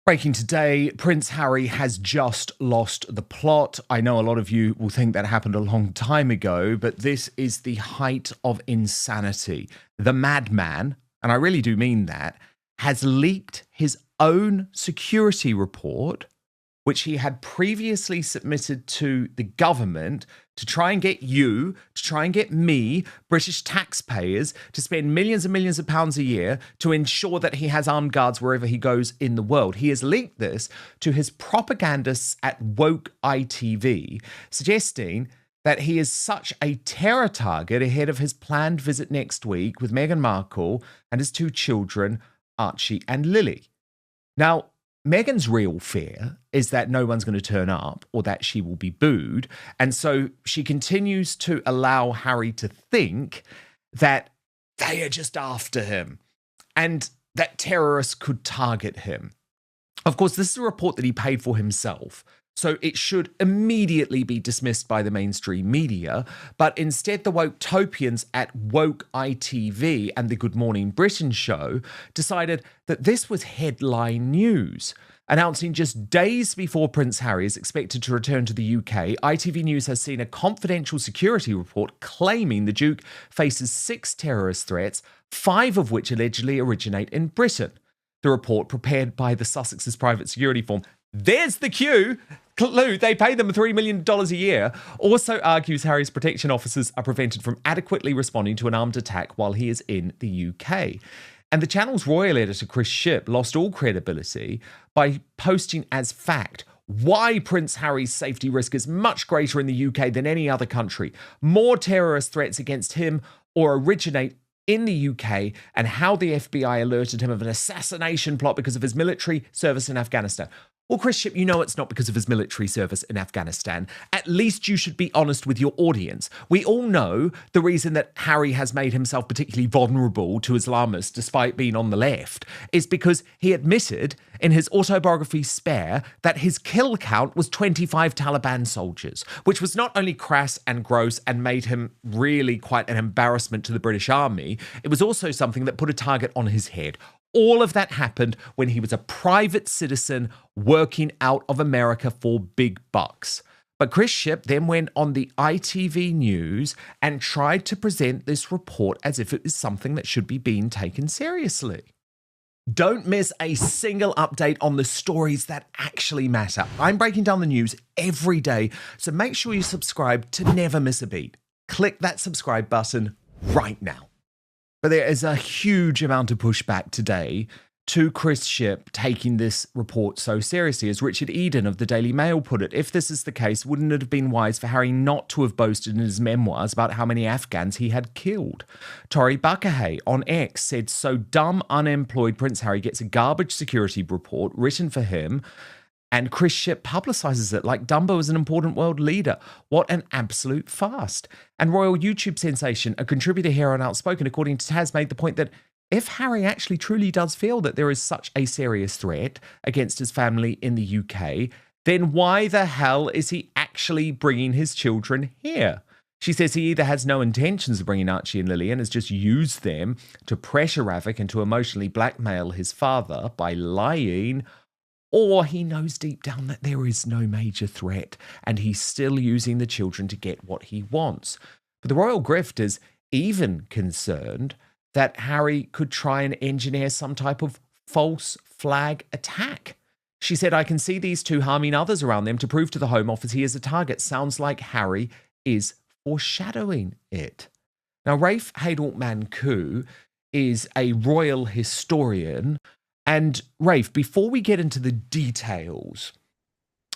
Breaking today, Prince Harry has just lost the plot. I know a lot of you will think that happened a long time ago, but this is the height of insanity. The madman, and I really do mean that, has leaked his own security report, which he had previously submitted to the government to try and get you, to try and get me, British taxpayers, to spend millions and millions of pounds a year to ensure that he has armed guards wherever he goes in the world. He has leaked this to his propagandists at Woke ITV, suggesting that he is such a terror target ahead of his planned visit next week with Meghan Markle and his two children, Archie and Lily. Now, Meghan's real fear is that no one's going to turn up or that she will be booed. And so she continues to allow Harry to think that they are just after him and that terrorists could target him. Of course, this is a report that he paid for himself, so it should immediately be dismissed by the mainstream media. But instead, the Woketopians at Woke ITV and the Good Morning Britain show decided that this was headline news. Announcing just days before Prince Harry is expected to return to the UK, ITV News has seen a confidential security report claiming the Duke faces 6 terrorist threats, 5 of which allegedly originate in Britain. The report, prepared by the Sussex's private security firm, there's the clue, they pay them $3 million a year, also argues Harry's protection officers are prevented from adequately responding to an armed attack while he is in the UK. And the channel's royal editor, Chris Shipp, lost all credibility by posting as fact why Prince Harry's safety risk is much greater in the UK than any other country. More terrorist threats against him or originate in the UK, and how the FBI alerted him of an assassination plot because of his military service in Afghanistan. Well, Chris Shipp, you know it's not because of his military service in Afghanistan. At least you should be honest with your audience. We all know the reason that Harry has made himself particularly vulnerable to Islamists despite being on the left is because he admitted in his autobiography Spare that his kill count was 25 Taliban soldiers, which was not only crass and gross and made him really quite an embarrassment to the British Army, it was also something that put a target on his head. All of that happened when he was a private citizen working out of America for big bucks. But Chris Shipp then went on the ITV News and tried to present this report as if it was something that should be being taken seriously. Don't miss a single update on the stories that actually matter. I'm breaking down the news every day, so make sure you subscribe to never miss a beat. Click that subscribe button right now. But there is a huge amount of pushback today to Chris Shipp taking this report so seriously. As Richard Eden of the Daily Mail put it, if this is the case, wouldn't it have been wise for Harry not to have boasted in his memoirs about how many Afghans he had killed? Tori Buckahay on X said, so dumb, unemployed Prince Harry gets a garbage security report written for him, and Chris Shipp publicises it like Dumbo is an important world leader. What an absolute fast. And royal YouTube sensation, a contributor here on Outspoken, according to Taz, made the point that if Harry actually truly does feel that there is such a serious threat against his family in the UK, then why the hell is he actually bringing his children here? She says he either has no intentions of bringing Archie and Lily and has just used them to pressure Ravik and to emotionally blackmail his father by lying, or he knows deep down that there is no major threat and he's still using the children to get what he wants. But the royal grift is even concerned that Harry could try and engineer some type of false flag attack. She said, I can see these two harming others around them to prove to the Home Office he is a target. Sounds like Harry is foreshadowing it. Now, Rafe Hadel-Manku is a royal historian. And Rafe, before we get into the details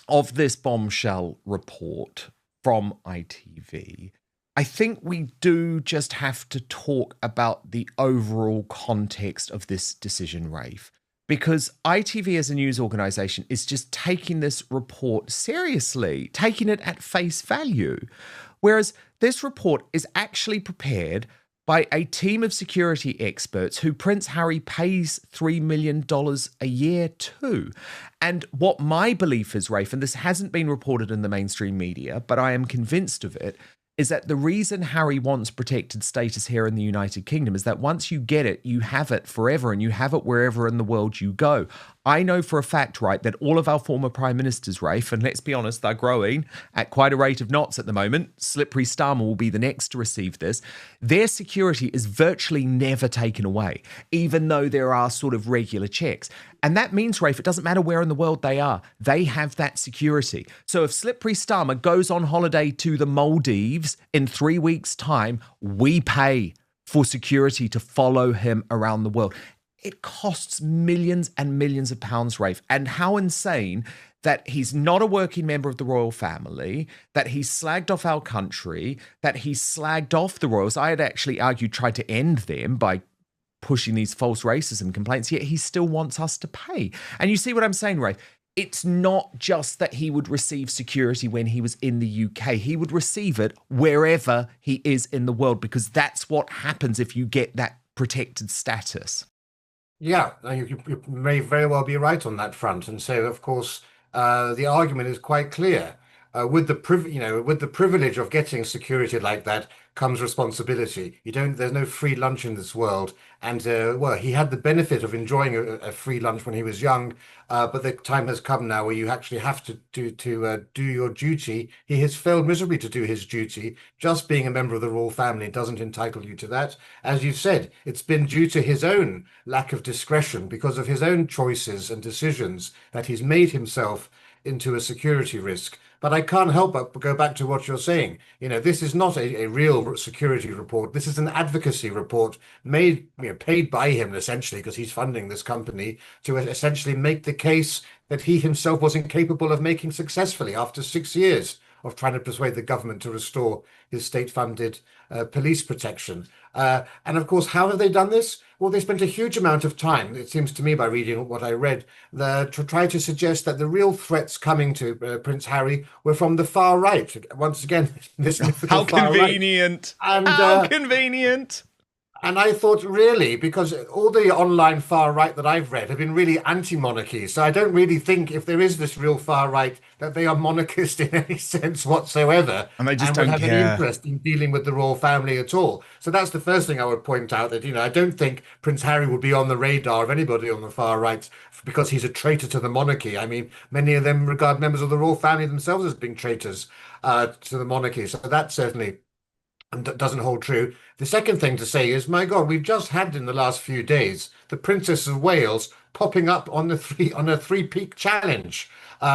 of this bombshell report from ITV, I think we do just have to talk about the overall context of this decision, Rafe, because ITV as a news organisation is just taking this report seriously, taking it at face value, whereas this report is actually prepared by a team of security experts who Prince Harry pays $3 million a year to. And what my belief is, Rafe, and this hasn't been reported in the mainstream media, but I am convinced of it, is that the reason Harry wants protected status here in the United Kingdom is that once you get it, you have it forever and you have it wherever in the world you go. I know for a fact, right, that all of our former prime ministers, Rafe, and let's be honest, they're growing at quite a rate of knots at the moment. Slippery Starmer will be the next to receive this. Their security is virtually never taken away, even though there are sort of regular checks. And that means, Rafe, it doesn't matter where in the world they are. They have that security. So if Slippery Starmer goes on holiday to the Maldives in 3 weeks' time, we pay for security to follow him around the world. It costs millions and millions of pounds, Rafe. And how insane that he's not a working member of the royal family, that he's slagged off our country, that he's slagged off the royals. I had actually argued, tried to end them by pushing these false racism complaints, yet he still wants us to pay. And you see what I'm saying, Rafe? It's not just that he would receive security when he was in the UK. He would receive it wherever he is in the world, because that's what happens if you get that protected status. Yeah, you may very well be right on that front. And so, of course, the argument is quite clear. With the privilege of getting security like that comes responsibility. There's no free lunch in this world. And well, he had the benefit of enjoying a free lunch when he was young, but the time has come now where you actually have to do your duty. He has failed miserably to do his duty. Just being a member of the royal family doesn't entitle you to that. As you said, it's been due to his own lack of discretion, because of his own choices and decisions, that he's made himself into a security risk. But I can't help but go back to what you're saying. This is not a real security report. This is an advocacy report made, paid by him essentially, because he's funding this company to essentially make the case that he himself wasn't capable of making successfully after 6 years of trying to persuade the government to restore his state-funded police protection. And of course, how have they done this? Well, they spent a huge amount of time, it seems to me by reading what I read, to try to suggest that the real threats coming to Prince Harry were from the far right. Once again, this how convenient. Right. And, how convenient. And I thought, really, because all the online far right that I've read have been really anti-monarchy. So I don't really think, if there is this real far right, that they are monarchist in any sense whatsoever. And they just don't have any interest in dealing with the royal family at all. So that's the first thing I would point out, that, I don't think Prince Harry would be on the radar of anybody on the far right because he's a traitor to the monarchy. I mean, many of them regard members of the royal family themselves as being traitors to the monarchy. So that certainly doesn't hold true. The second thing to say is, my God, we've just had in the last few days the Princess of Wales popping up on a three-peak challenge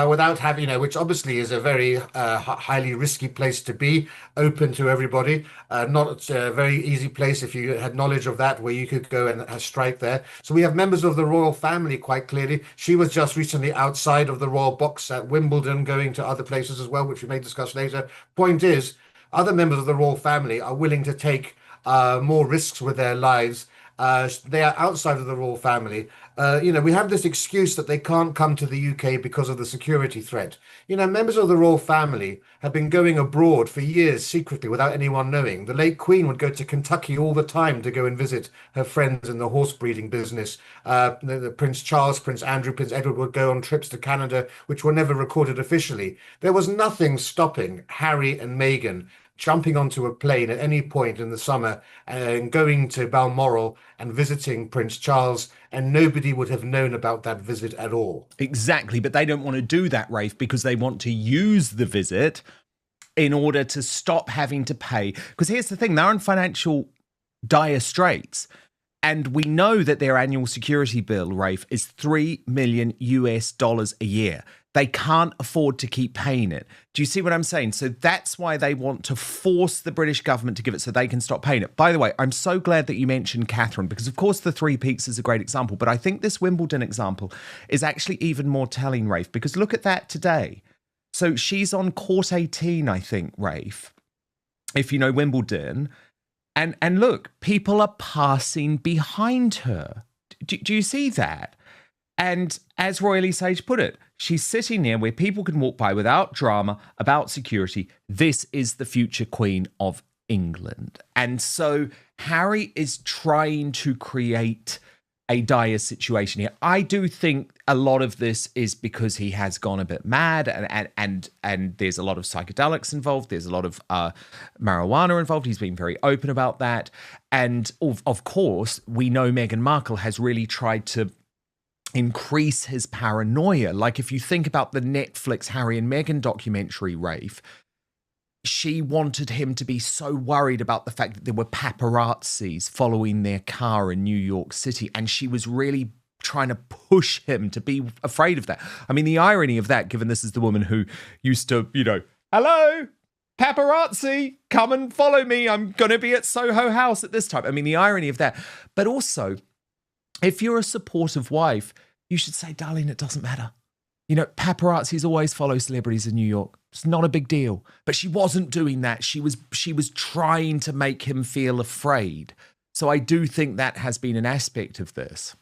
without having, which obviously is a very highly risky place to be, open to everybody. Not a very easy place, if you had knowledge of that, where you could go and strike there. So we have members of the royal family quite clearly. She was just recently outside of the royal box at Wimbledon, going to other places as well, which we may discuss later. Point is, other members of the royal family are willing to take more risks with their lives. They are outside of the royal family. We have this excuse that they can't come to the UK because of the security threat. Members of the royal family have been going abroad for years secretly without anyone knowing. The late Queen would go to Kentucky all the time to go and visit her friends in the horse breeding business. Prince Charles, Prince Andrew, Prince Edward would go on trips to Canada, which were never recorded officially. There was nothing stopping Harry and Meghan jumping onto a plane at any point in the summer and going to Balmoral and visiting Prince Charles, and nobody would have known about that visit at all. Exactly, but they don't want to do that, Rafe, because they want to use the visit in order to stop having to pay. Because here's the thing, they're in financial dire straits. And we know that their annual security bill, Rafe, is $3 million a year. They can't afford to keep paying it. Do you see what I'm saying? So that's why they want to force the British government to give it so they can stop paying it. By the way, I'm so glad that you mentioned Catherine, because of course the Three Peaks is a great example, but I think this Wimbledon example is actually even more telling, Rafe, because look at that today. So she's on court 18, I think, Rafe, if you know Wimbledon. And look, people are passing behind her. Do you see that? And as Royally Sage put it, she's sitting there where people can walk by without drama, about security. This is the future Queen of England. And so Harry is trying to create a dire situation here. I do think a lot of this is because he has gone a bit mad, and there's a lot of psychedelics involved. There's a lot of marijuana involved. He's been very open about that. And of course, we know Meghan Markle has really tried to increase his paranoia. Like if you think about the Netflix Harry and Meghan documentary, Rafe, she wanted him to be so worried about the fact that there were paparazzis following their car in New York City. And she was really trying to push him to be afraid of that. I mean, the irony of that, given this is the woman who used to, hello, paparazzi, come and follow me. I'm going to be at Soho House at this time. I mean, the irony of that. But also, if you're a supportive wife, you should say, darling, it doesn't matter. Paparazzis always follow celebrities in New York. It's not a big deal. But she wasn't doing that. She was trying to make him feel afraid. So I do think that has been an aspect of this.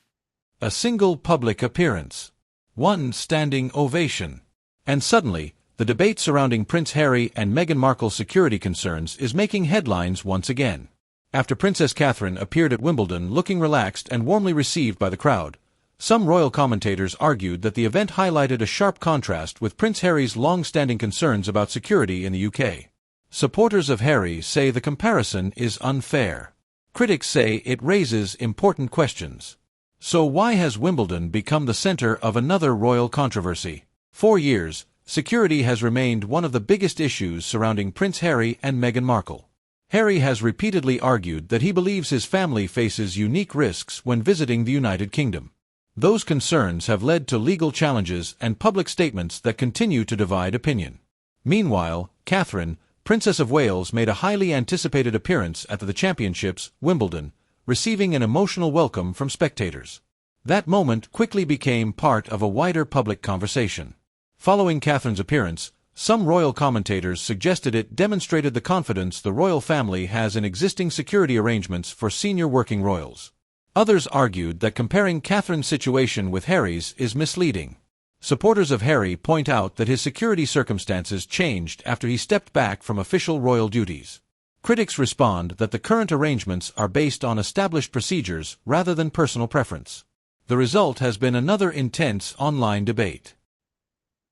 A single public appearance, one standing ovation, and suddenly the debate surrounding Prince Harry and Meghan Markle's security concerns is making headlines once again. After Princess Catherine appeared at Wimbledon looking relaxed and warmly received by the crowd, some royal commentators argued that the event highlighted a sharp contrast with Prince Harry's long-standing concerns about security in the UK. Supporters of Harry say the comparison is unfair. Critics say it raises important questions. So why has Wimbledon become the center of another royal controversy? For years, security has remained one of the biggest issues surrounding Prince Harry and Meghan Markle. Harry has repeatedly argued that he believes his family faces unique risks when visiting the United Kingdom. Those concerns have led to legal challenges and public statements that continue to divide opinion. Meanwhile, Catherine, Princess of Wales, made a highly anticipated appearance at the Championships, Wimbledon, receiving an emotional welcome from spectators. That moment quickly became part of a wider public conversation. Following Catherine's appearance, some royal commentators suggested it demonstrated the confidence the royal family has in existing security arrangements for senior working royals. Others argued that comparing Catherine's situation with Harry's is misleading. Supporters of Harry point out that his security circumstances changed after he stepped back from official royal duties. Critics respond that the current arrangements are based on established procedures rather than personal preference. The result has been another intense online debate.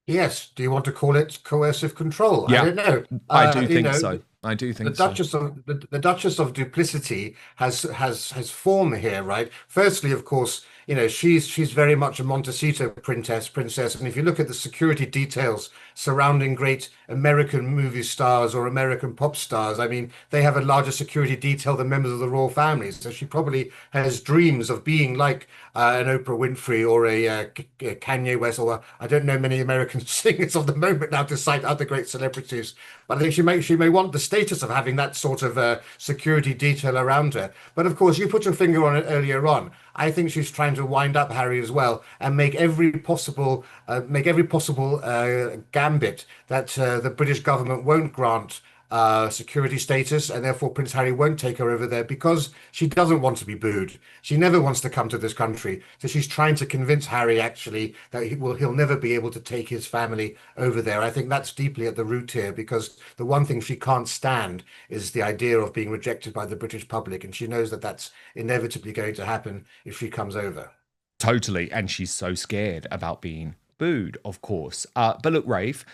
Yes. Do you want to call it coercive control? Yeah, I don't know. I do think so. I do think The Duchess of Duplicity has form here, right? Firstly, of course, she's very much a Montecito princess, and if you look at the security details surrounding great American movie stars or American pop stars, I mean, they have a larger security detail than members of the royal family. So she probably has dreams of being like an Oprah Winfrey or a Kanye West, or I don't know many American singers of the moment now to cite other great celebrities, but I think she may want the status of having that sort of security detail around her. But of course, you put your finger on it earlier on. I think she's trying to wind up Harry as well and make every possible gambit that the British government won't grant security status, and therefore Prince Harry won't take her over there because she doesn't want to be booed. She never wants to come to this country. So she's trying to convince Harry actually that he'll never be able to take his family over there. I think that's deeply at the root here, because the one thing she can't stand is the idea of being rejected by the British public, and she knows that that's inevitably going to happen if she comes over. Totally. And she's so scared about being booed, of course. But look, Rafe,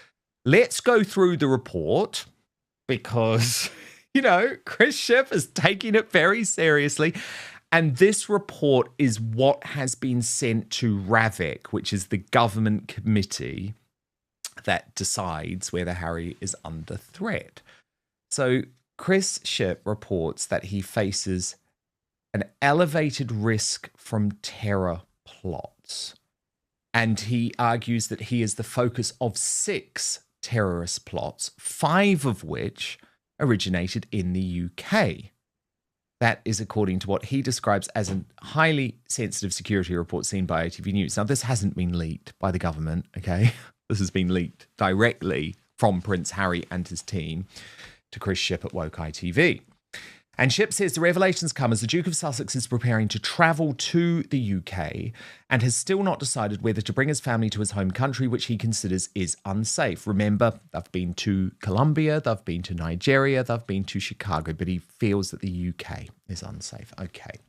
let's go through the report, because, Chris Schiff is taking it very seriously. And this report is what has been sent to RAVIC, which is the government committee that decides whether Harry is under threat. So Chris Schiff reports that he faces an elevated risk from terror plots. And he argues that he is the focus of 6 terrorist plots, 5 of which originated in the UK. That is according to what he describes as a highly sensitive security report seen by ITV News. Now, this hasn't been leaked by the government, okay? This has been leaked directly from Prince Harry and his team to Chris Shipp at Woke ITV. And Shipp says the revelations come as the Duke of Sussex is preparing to travel to the UK and has still not decided whether to bring his family to his home country, which he considers is unsafe. Remember, they've been to Colombia, they've been to Nigeria, they've been to Chicago, but he feels that the UK is unsafe. Okay.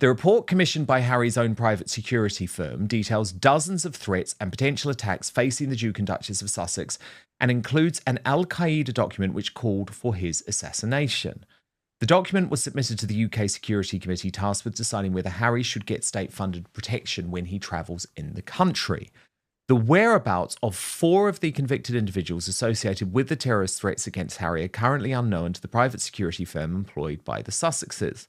The report, commissioned by Harry's own private security firm, details dozens of threats and potential attacks facing the Duke and Duchess of Sussex and includes an Al-Qaeda document which called for his assassination. The document was submitted to the UK Security Committee tasked with deciding whether Harry should get state-funded protection when he travels in the country. The whereabouts of 4 of the convicted individuals associated with the terrorist threats against Harry are currently unknown to the private security firm employed by the Sussexes.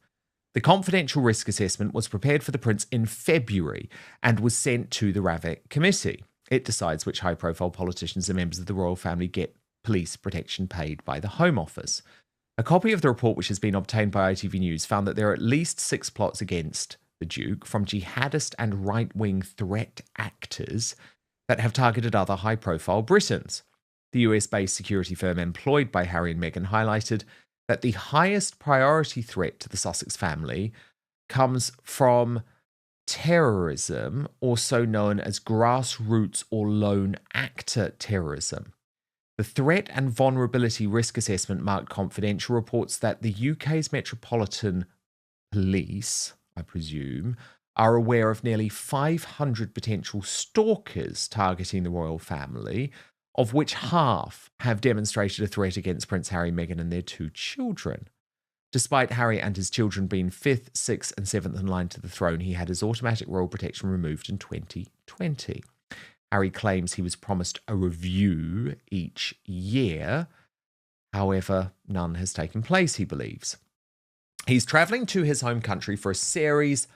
The confidential risk assessment was prepared for the Prince in February and was sent to the Ravik Committee. It decides which high-profile politicians and members of the royal family get police protection paid by the Home Office. A copy of the report, which has been obtained by ITV News, found that there are at least 6 plots against the Duke from jihadist and right-wing threat actors that have targeted other high-profile Britons. The US-based security firm employed by Harry and Meghan highlighted that the highest priority threat to the Sussex family comes from terrorism, also known as grassroots or lone actor terrorism. The Threat and Vulnerability Risk Assessment marked confidential reports that the UK's Metropolitan Police, I presume, are aware of nearly 500 potential stalkers targeting the royal family, of which half have demonstrated a threat against Prince Harry, Meghan and their 2 children. Despite Harry and his children being 5th, 6th and 7th in line to the throne, he had his automatic royal protection removed in 2020. Harry claims he was promised a review each year. However, none has taken place, he believes. He's travelling to his home country for a series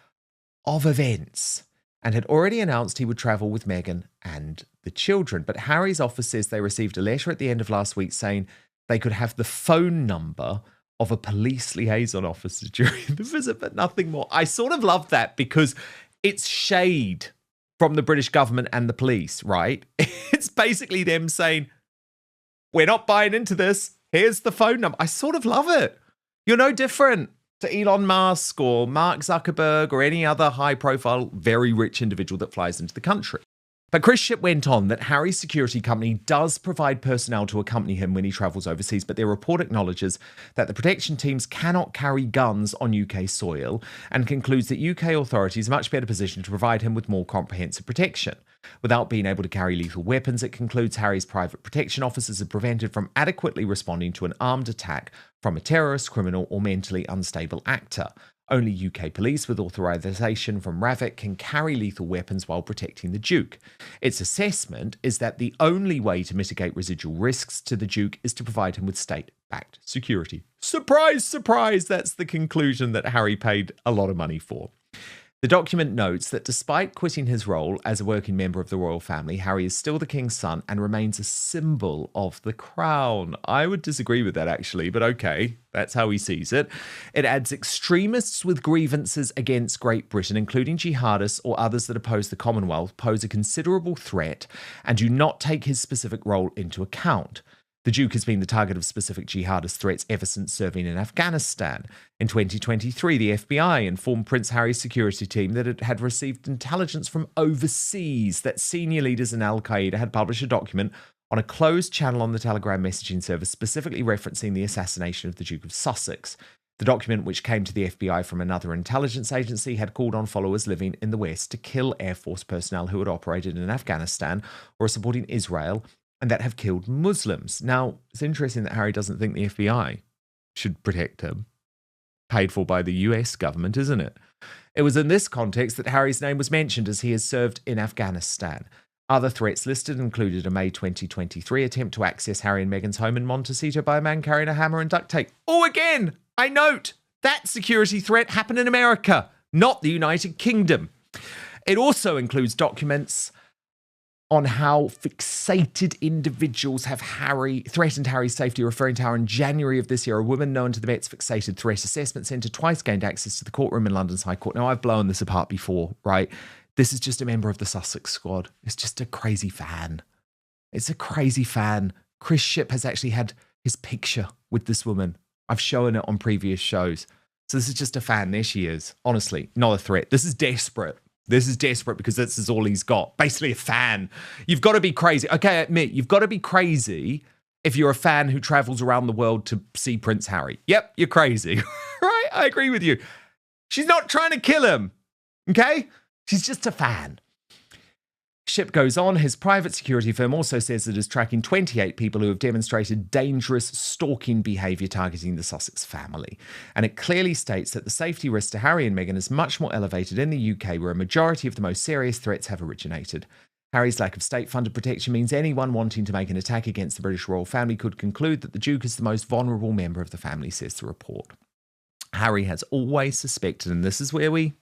of events and had already announced he would travel with Meghan and the children. But Harry's office says they received a letter at the end of last week saying they could have the phone number of a police liaison officer during the visit, but nothing more. I sort of love that because it's shade from the British government and the police, right? It's basically them saying, we're not buying into this. Here's the phone number. I sort of love it. You're no different to Elon Musk or Mark Zuckerberg or any other high-profile, very rich individual that flies into the country. But Chris Shipp went on that Harry's security company does provide personnel to accompany him when he travels overseas, but their report acknowledges that the protection teams cannot carry guns on UK soil and concludes that UK authorities are much better positioned to provide him with more comprehensive protection. Without being able to carry lethal weapons, it concludes Harry's private protection officers are prevented from adequately responding to an armed attack from a terrorist, criminal or mentally unstable actor. Only UK police with authorization from Ravik can carry lethal weapons while protecting the Duke. Its assessment is that the only way to mitigate residual risks to the Duke is to provide him with state-backed security. Surprise, surprise, that's the conclusion that Harry paid a lot of money for. The document notes that despite quitting his role as a working member of the royal family, Harry is still the king's son and remains a symbol of the crown. I would disagree with that, actually, but okay, that's how he sees it. It adds extremists with grievances against Great Britain, including jihadists or others that oppose the Commonwealth, pose a considerable threat and do not take his specific role into account. The Duke has been the target of specific jihadist threats ever since serving in Afghanistan. In 2023, the FBI informed Prince Harry's security team that it had received intelligence from overseas that senior leaders in Al-Qaeda had published a document on a closed channel on the Telegram messaging service specifically referencing the assassination of the Duke of Sussex. The document, which came to the FBI from another intelligence agency, had called on followers living in the West to kill Air Force personnel who had operated in Afghanistan or supporting Israel and that have killed Muslims. Now, it's interesting that Harry doesn't think the FBI should protect him. Paid for by the US government, isn't it? It was in this context that Harry's name was mentioned as he has served in Afghanistan. Other threats listed included a May 2023 attempt to access Harry and Meghan's home in Montecito by a man carrying a hammer and duct tape. Oh, again, I note that security threat happened in America, not the United Kingdom. It also includes documents on how fixated individuals have threatened Harry's safety, referring to how in January of this year, a woman known to the Met's Fixated Threat Assessment Centre twice gained access to the courtroom in London's High Court. Now, I've blown this apart before, right? This is just a member of the Sussex squad. It's just a crazy fan. It's a crazy fan. Chris Shipp has actually had his picture with this woman. I've shown it on previous shows. So this is just a fan. There she is. Honestly, not a threat. This is desperate. This is desperate because this is all he's got. Basically a fan. You've got to be crazy. Okay, I admit, you've got to be crazy if you're a fan who travels around the world to see Prince Harry. Yep, you're crazy. Right? I agree with you. She's not trying to kill him. Okay? She's just a fan. Ship goes on. His private security firm also says it is tracking 28 people who have demonstrated dangerous stalking behaviour targeting the Sussex family. And it clearly states that the safety risk to Harry and Meghan is much more elevated in the UK, where a majority of the most serious threats have originated. Harry's lack of state-funded protection means anyone wanting to make an attack against the British royal family could conclude that the Duke is the most vulnerable member of the family, says the report. Harry has always suspected, and this is where we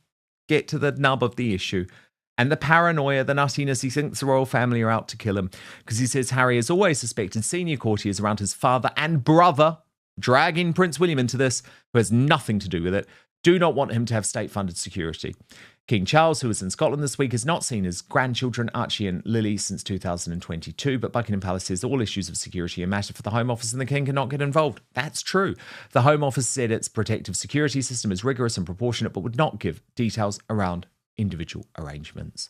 get to the nub of the issue, and the paranoia, the nuttiness, he thinks the royal family are out to kill him, because he says Harry has always suspected senior courtiers around his father and brother, dragging Prince William into this, who has nothing to do with it, do not want him to have state-funded security. King Charles, who was in Scotland this week, has not seen his grandchildren, Archie and Lily, since 2022, but Buckingham Palace says all issues of security are a matter for the Home Office and the King cannot get involved. That's true. The Home Office said its protective security system is rigorous and proportionate, but would not give details around individual arrangements.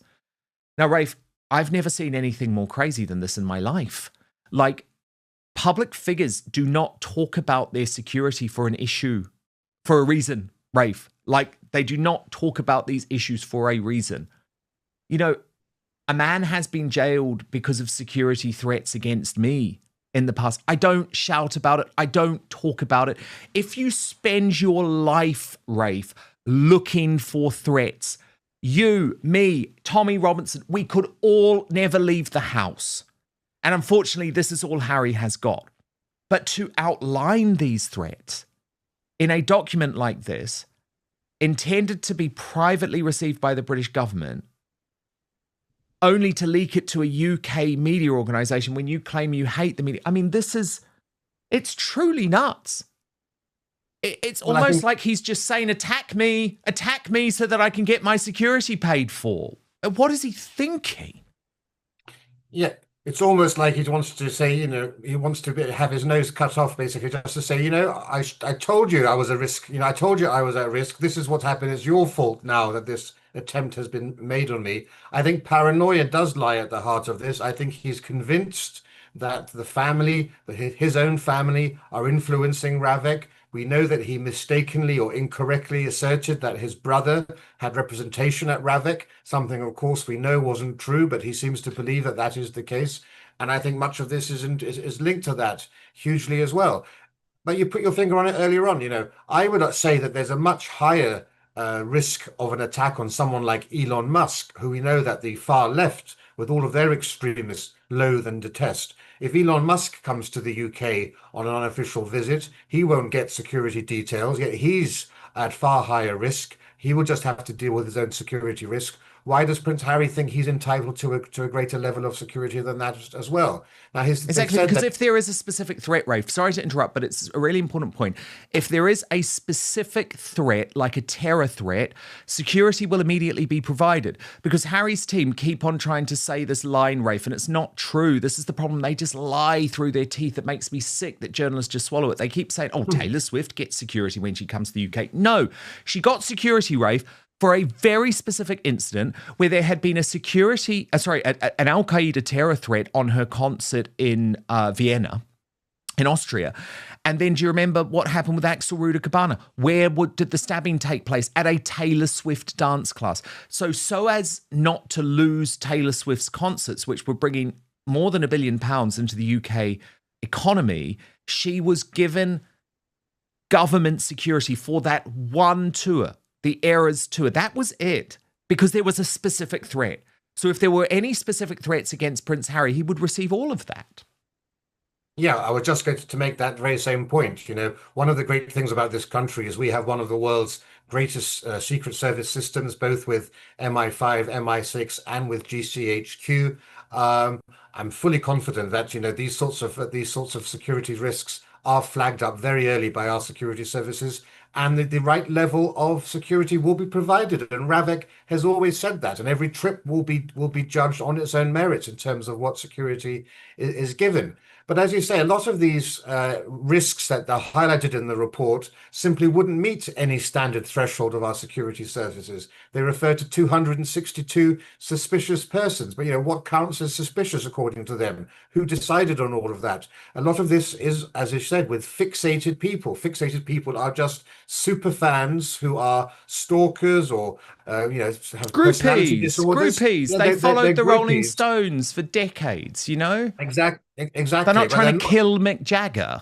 Now, Rafe, I've never seen anything more crazy than this in my life. Like, public figures do not talk about their security for an issue, for a reason, Rafe. Like, they do not talk about these issues for a reason. You know, a man has been jailed because of security threats against me in the past. I don't shout about it. I don't talk about it. If you spend your life, Rafe, looking for threats, you, me, Tommy Robinson, we could all never leave the house. And unfortunately, this is all Harry has got. But to outline these threats in a document like this, intended to be privately received by the British government, only to leak it to a UK media organisation when you claim you hate the media. I mean, it's truly nuts. It's almost like he's just saying, attack me so that I can get my security paid for. What is he thinking? Yeah, it's almost like he wants to say, you know, he wants to have his nose cut off, basically, just to say, you know, I told you I was a risk. You know, I told you I was at risk. This is what's happened. It's your fault now that this attempt has been made on me. I think paranoia does lie at the heart of this. I think he's convinced that the family, his own family, are influencing Ravek. We know that he mistakenly or incorrectly asserted that his brother had representation at Ravek, something, of course, we know wasn't true, but he seems to believe that that is the case. And I think much of this is linked to that hugely as well. But you put your finger on it earlier on. You know, I would say that there's a much higher risk of an attack on someone like Elon Musk, who we know that the far left, with all of their extremists, loathe and detest. If Elon Musk comes to the UK on an unofficial visit, he won't get security details, yet he's at far higher risk. He will just have to deal with his own security risk. Why does Prince Harry think he's entitled to a greater level of security than that as well? Now, exactly, because if there is a specific threat, Rafe, sorry to interrupt, but it's a really important point. If there is a specific threat, like a terror threat, security will immediately be provided. Because Harry's team keep on trying to say this line, Rafe, and it's not true. This is the problem. They just lie through their teeth. It makes me sick that journalists just swallow it. They keep saying, oh, Taylor Swift gets security when she comes to the UK. No, she got security, Rafe, for a very specific incident where there had been an Al-Qaeda terror threat on her concert in Vienna, in Austria. And then do you remember what happened with Axel Ruda Cabana? Where did the stabbing take place? At a Taylor Swift dance class. So as not to lose Taylor Swift's concerts, which were bringing more than £1 billion into the UK economy, she was given government security for that one tour. The Eras tour. That was it, because there was a specific threat. So if there were any specific threats against Prince Harry, he would receive all of that. Yeah, I was just going to make that very same point. You know, one of the great things about this country is we have one of the world's greatest secret service systems, both with MI5, MI6, and with GCHQ. I'm fully confident that, you know, these sorts of security risks are flagged up very early by our security services, and the right level of security will be provided. And Ravek has always said that, and every trip will be judged on its own merits in terms of what security is given. But as you say, a lot of these risks that are highlighted in the report simply wouldn't meet any standard threshold of our security services. They refer to 262 suspicious persons. But, you know, what counts as suspicious according to them? Who decided on all of that? A lot of this is, as you said, with fixated people. Fixated people are just super fans who are stalkers or have personality disorders. Groupies. Yeah, They they're followed the Rolling groupies. Stones for decades, you know? They're Exactly. not But they're trying to not. kill Mick Jagger.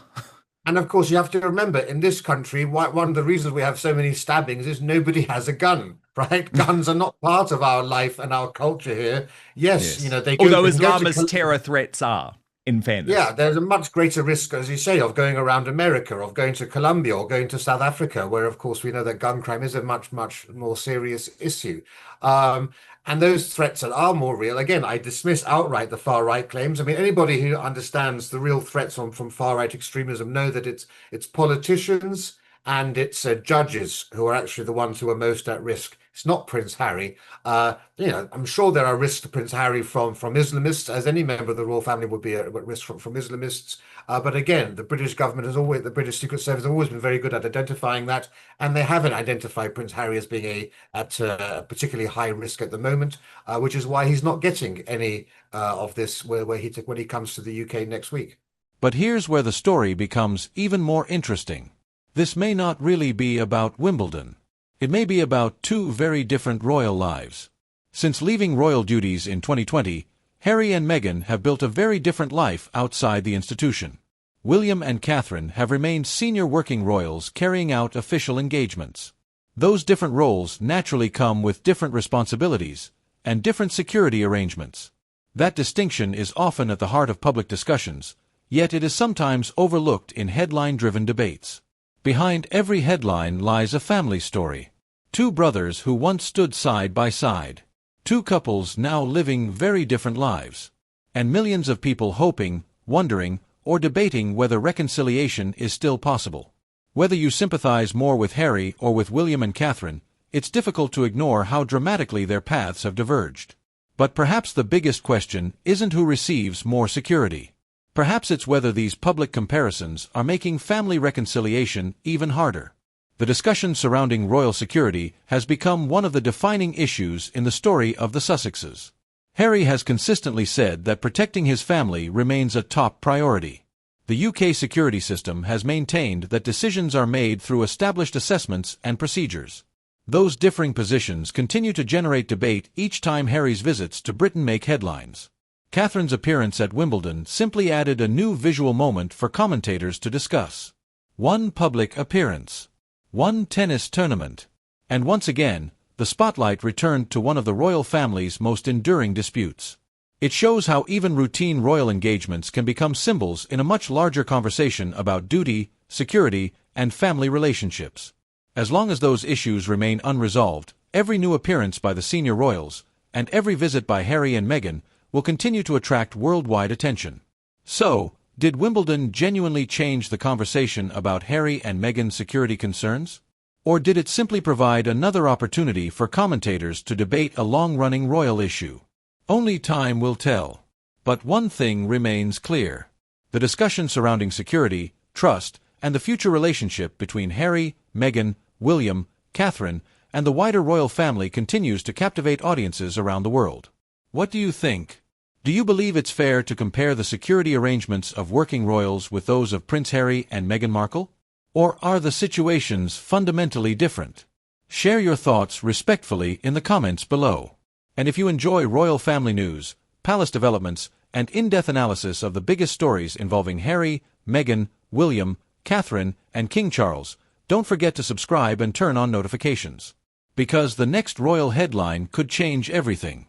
And of course, you have to remember in this country, one of the reasons we have so many stabbings is nobody has a gun, right? Guns are not part of our life and our culture here. Yes, Yes. they Although can go Islamist terror threats are, in fairness. yeah, there's a much greater risk, as you say, of going around America, of going to Colombia, or going to South Africa, where, of course, we know that gun crime is a much, much more serious issue. Um, and those threats that are more real, again, I dismiss outright the far right claims. I mean, anybody who understands the real threats from far right extremism know that it's politicians and it's judges who are actually the ones who are most at risk. It's not Prince Harry. I'm sure there are risks to Prince Harry from Islamists, as any member of the royal family would be at risk from Islamists. But again, the British government the British Secret Service has always been very good at identifying that, and they haven't identified Prince Harry as being at a particularly high risk at the moment, which is why he's not getting any of this when he comes to the UK next week. But here's where the story becomes even more interesting. This may not really be about Wimbledon. It may be about two very different royal lives. Since leaving royal duties in 2020, Harry and Meghan have built a very different life outside the institution. William and Catherine have remained senior working royals carrying out official engagements. Those different roles naturally come with different responsibilities and different security arrangements. That distinction is often at the heart of public discussions, yet it is sometimes overlooked in headline-driven debates. Behind every headline lies a family story. Two brothers who once stood side by side. Two couples now living very different lives. And millions of people hoping, wondering, or debating whether reconciliation is still possible. Whether you sympathize more with Harry or with William and Catherine, it's difficult to ignore how dramatically their paths have diverged. But perhaps the biggest question isn't who receives more security. Perhaps it's whether these public comparisons are making family reconciliation even harder. The discussion surrounding royal security has become one of the defining issues in the story of the Sussexes. Harry has consistently said that protecting his family remains a top priority. The UK security system has maintained that decisions are made through established assessments and procedures. Those differing positions continue to generate debate each time Harry's visits to Britain make headlines. Catherine's appearance at Wimbledon simply added a new visual moment for commentators to discuss. One public appearance. One tennis tournament. And once again, the spotlight returned to one of the royal family's most enduring disputes. It shows how even routine royal engagements can become symbols in a much larger conversation about duty, security, and family relationships. As long as those issues remain unresolved, every new appearance by the senior royals, and every visit by Harry and Meghan, will continue to attract worldwide attention. So, did Wimbledon genuinely change the conversation about Harry and Meghan's security concerns? Or did it simply provide another opportunity for commentators to debate a long-running royal issue? Only time will tell. But one thing remains clear. The discussion surrounding security, trust, and the future relationship between Harry, Meghan, William, Catherine, and the wider royal family continues to captivate audiences around the world. What do you think? Do you believe it's fair to compare the security arrangements of working royals with those of Prince Harry and Meghan Markle? Or are the situations fundamentally different? Share your thoughts respectfully in the comments below. And if you enjoy royal family news, palace developments, and in-depth analysis of the biggest stories involving Harry, Meghan, William, Catherine, and King Charles, don't forget to subscribe and turn on notifications. Because the next royal headline could change everything.